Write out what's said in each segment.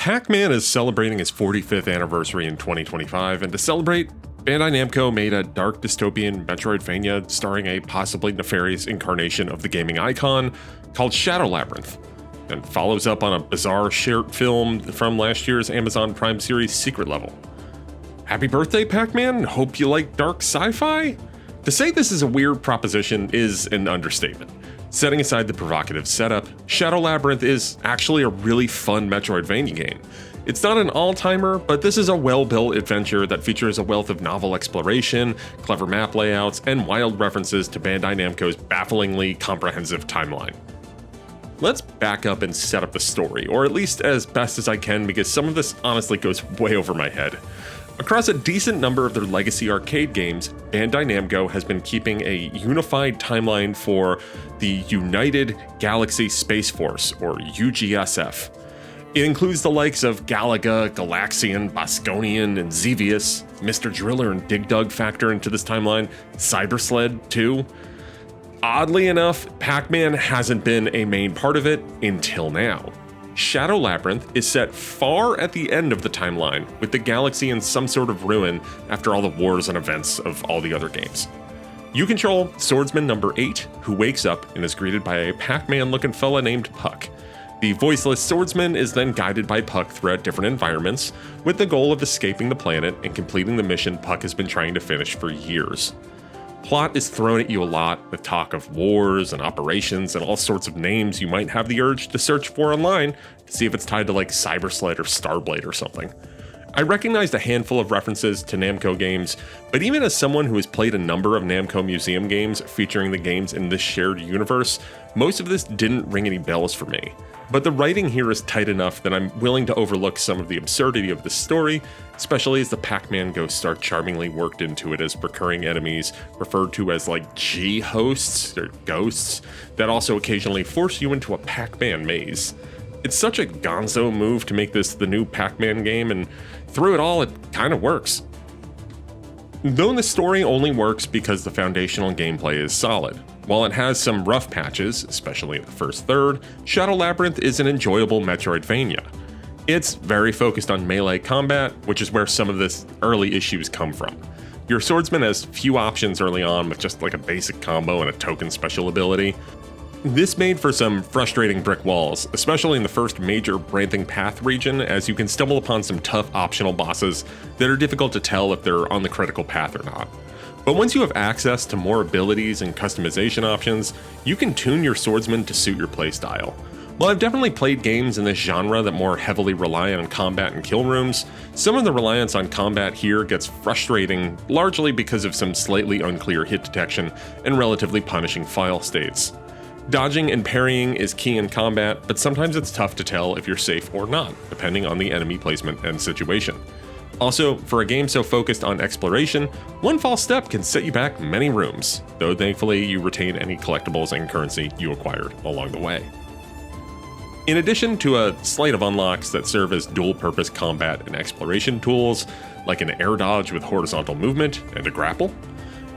Pac-Man is celebrating its 45th anniversary in 2025, and to celebrate, Bandai Namco made a dark dystopian Metroidvania starring a possibly nefarious incarnation of the gaming icon called Shadow Labyrinth, and follows up on a bizarre short film from last year's Amazon Prime series Secret Level. Happy birthday, Pac-Man! Hope you like dark sci-fi? To say this is a weird proposition is an understatement. Setting aside the provocative setup, Shadow Labyrinth is actually a really fun Metroidvania game. It's not an all-timer, but this is a well-built adventure that features a wealth of novel exploration, clever map layouts, and wild references to Bandai Namco's bafflingly comprehensive timeline. Let's back up and set up the story, or at least as best as I can, because some of this honestly goes way over my head. Across a decent number of their legacy arcade games, Bandai Namco has been keeping a unified timeline for the United Galaxy Space Force, or UGSF. It includes the likes of Galaga, Galaxian, Bosconian, and Xevious. Mr. Driller and Dig Dug factor into this timeline, Cybersled too. Oddly enough, Pac-Man hasn't been a main part of it until now. Shadow Labyrinth is set far at the end of the timeline, with the galaxy in some sort of ruin after all the wars and events of all the other games. You control Swordsman number 8, who wakes up and is greeted by a Pac-Man looking fella named Puck. The voiceless swordsman is then guided by Puck throughout different environments, with the goal of escaping the planet and completing the mission Puck has been trying to finish for years. Plot is thrown at you a lot, with talk of wars and operations and all sorts of names you might have the urge to search for online to see if it's tied to like Cybersled or Starblade or something. I recognized a handful of references to Namco games, but even as someone who has played a number of Namco Museum games featuring the games in this shared universe, most of this didn't ring any bells for me. But the writing here is tight enough that I'm willing to overlook some of the absurdity of this story, especially as the Pac-Man ghosts are charmingly worked into it as recurring enemies referred to as like G-hosts or ghosts that also occasionally force you into a Pac-Man maze. It's such a gonzo move to make this the new Pac-Man game, and through it all, it kind of works. Though the story only works because the foundational gameplay is solid. While it has some rough patches, especially in the first third, Shadow Labyrinth is an enjoyable Metroidvania. It's very focused on melee combat, which is where some of this early issues come from. Your swordsman has few options early on with just like a basic combo and a token special ability. This made for some frustrating brick walls, especially in the first major Branching Path region, as you can stumble upon some tough optional bosses that are difficult to tell if they're on the critical path or not. But once you have access to more abilities and customization options, you can tune your swordsman to suit your playstyle. While I've definitely played games in this genre that more heavily rely on combat and kill rooms, some of the reliance on combat here gets frustrating, largely because of some slightly unclear hit detection and relatively punishing file states. Dodging and parrying is key in combat, but sometimes it's tough to tell if you're safe or not, depending on the enemy placement and situation. Also, for a game so focused on exploration, one false step can set you back many rooms, though thankfully you retain any collectibles and currency you acquired along the way. In addition to a slate of unlocks that serve as dual-purpose combat and exploration tools, like an air dodge with horizontal movement and a grapple,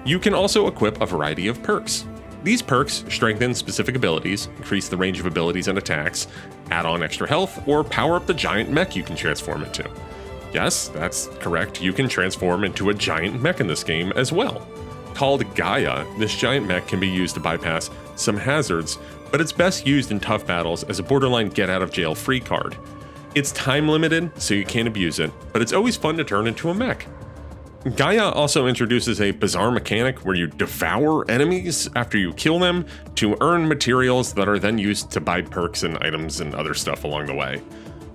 you can also equip a variety of perks. These perks strengthen specific abilities, increase the range of abilities and attacks, add on extra health, or power up the giant mech you can transform into. Yes, that's correct, you can transform into a giant mech in this game as well. Called Gaia, this giant mech can be used to bypass some hazards, but it's best used in tough battles as a borderline get-out-of-jail-free card. It's time-limited, so you can't abuse it, but it's always fun to turn into a mech. Gaia also introduces a bizarre mechanic where you devour enemies after you kill them to earn materials that are then used to buy perks and items and other stuff along the way.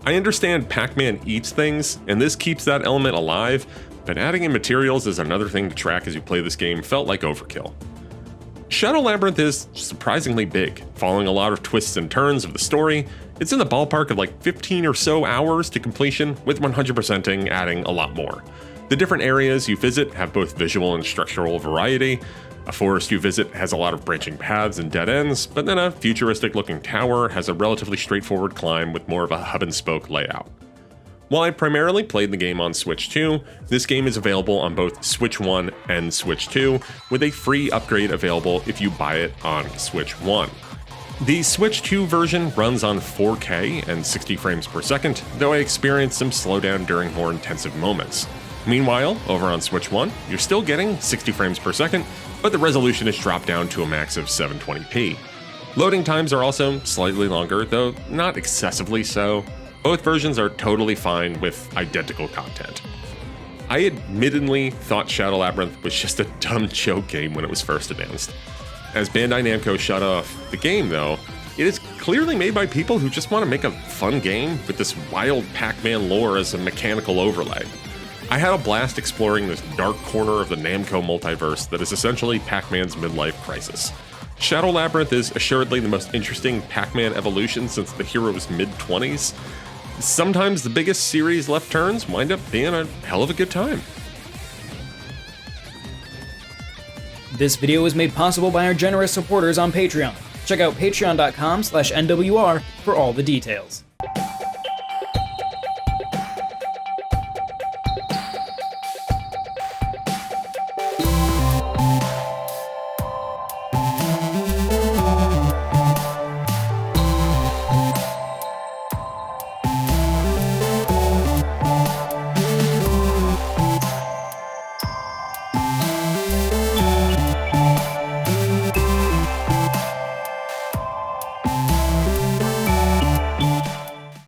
I understand Pac-Man eats things, and this keeps that element alive, but adding in materials as another thing to track as you play this game felt like overkill. Shadow Labyrinth is surprisingly big, following a lot of twists and turns of the story. It's in the ballpark of like 15 or so hours to completion, with 100%ing adding a lot more. The different areas you visit have both visual and structural variety. A forest you visit has a lot of branching paths and dead ends, but then a futuristic-looking tower has a relatively straightforward climb with more of a hub-and-spoke layout. While I primarily played the game on Switch 2, this game is available on both Switch 1 and Switch 2, with a free upgrade available if you buy it on Switch 1. The Switch 2 version runs on 4K and 60 frames per second, though I experienced some slowdown during more intensive moments. Meanwhile, over on Switch 1, you're still getting 60 frames per second, but the resolution is dropped down to a max of 720p. Loading times are also slightly longer, though not excessively so. Both versions are totally fine with identical content. I admittedly thought Shadow Labyrinth was just a dumb joke game when it was first announced. As Bandai Namco shut off the game, though, it is clearly made by people who just want to make a fun game with this wild Pac-Man lore as a mechanical overlay. I had a blast exploring this dark corner of the Namco multiverse that is essentially Pac-Man's midlife crisis. Shadow Labyrinth is assuredly the most interesting Pac-Man evolution since the hero's mid-20s. Sometimes the biggest series left turns wind up being a hell of a good time. This video was made possible by our generous supporters on Patreon. Check out patreon.com/NWR for all the details.